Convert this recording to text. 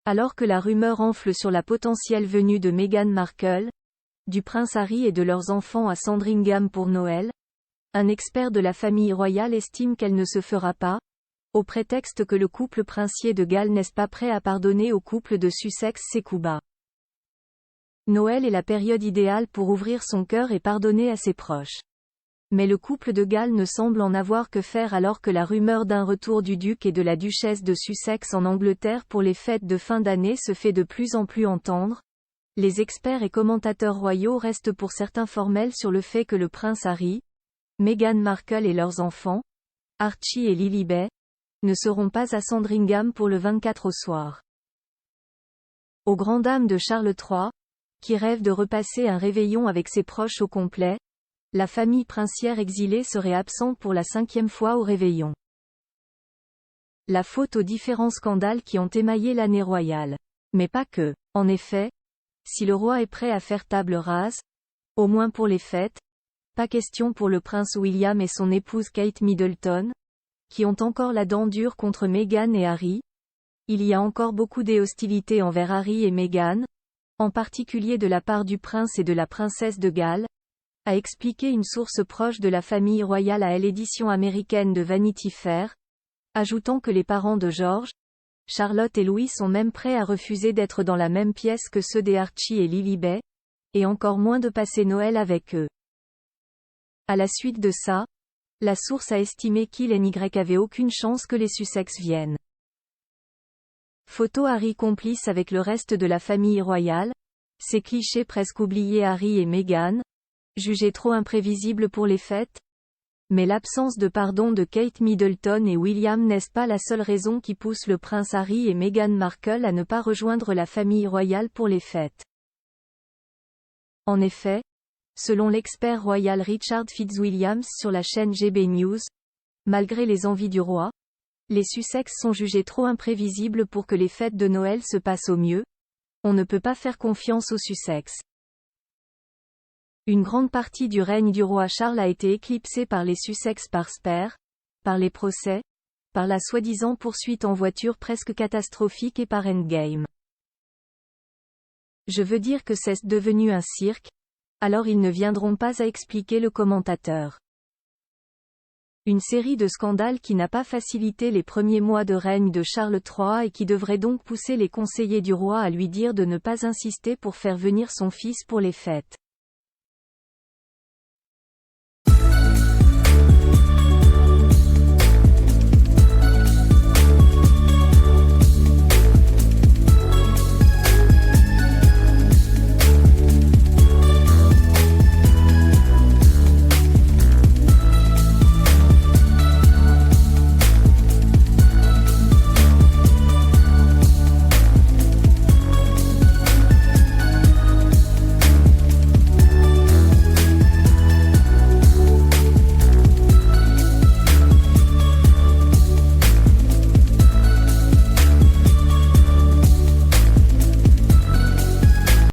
Alors que la rumeur enfle sur la potentielle venue de Meghan Markle, du prince Harry et de leurs enfants à Sandringham pour Noël, un expert de la famille royale estime qu'elle ne se fera pas, au prétexte que le couple princier de Galles n'est pas prêt à pardonner au couple de Sussex ses coups bas. Noël est la période idéale pour ouvrir son cœur et pardonner à ses proches. Mais le couple de Galles ne semble en avoir que faire alors que la rumeur d'un retour du duc et de la duchesse de Sussex en Angleterre pour les fêtes de fin d'année se fait de plus en plus entendre. Les experts et commentateurs royaux restent pour certains formels sur le fait que le prince Harry, Meghan Markle et leurs enfants, Archie et Lilibet, ne seront pas à Sandringham pour le 24 au soir. Aux grandes dames de Charles III, qui rêve de repasser un réveillon avec ses proches au complet, la famille princière exilée serait absente pour la 5e fois au réveillon. La faute aux différents scandales qui ont émaillé l'année royale. Mais pas que. En effet, si le roi est prêt à faire table rase, au moins pour les fêtes, pas question pour le prince William et son épouse Kate Middleton, qui ont encore la dent dure contre Meghan et Harry. Il y a encore beaucoup d'hostilité envers Harry et Meghan, en particulier de la part du prince et de la princesse de Galles, a expliqué une source proche de la famille royale à l'édition américaine de Vanity Fair, ajoutant que les parents de George, Charlotte et Louis sont même prêts à refuser d'être dans la même pièce que ceux des Archie et Lilibet, et encore moins de passer Noël avec eux. À la suite de ça, la source a estimé qu'il et Y avait aucune chance que les Sussex viennent. Photo Harry complice avec le reste de la famille royale, ces clichés presque oubliés Harry et Meghan, jugés trop imprévisibles pour les fêtes. Mais l'absence de pardon de Kate Middleton et William n'est pas la seule raison qui pousse le prince Harry et Meghan Markle à ne pas rejoindre la famille royale pour les fêtes. En effet, selon l'expert royal Richard Fitzwilliams sur la chaîne GB News, malgré les envies du roi, les Sussex sont jugés trop imprévisibles pour que les fêtes de Noël se passent au mieux. On ne peut pas faire confiance aux Sussex. Une grande partie du règne du roi Charles a été éclipsée par les Sussex par Spare, par les procès, par la soi-disant poursuite en voiture presque catastrophique et par Endgame. Je veux dire que c'est devenu un cirque, alors ils ne viendront pas, a expliqué le commentateur. Une série de scandales qui n'a pas facilité les premiers mois de règne de Charles III et qui devrait donc pousser les conseillers du roi à lui dire de ne pas insister pour faire venir son fils pour les fêtes.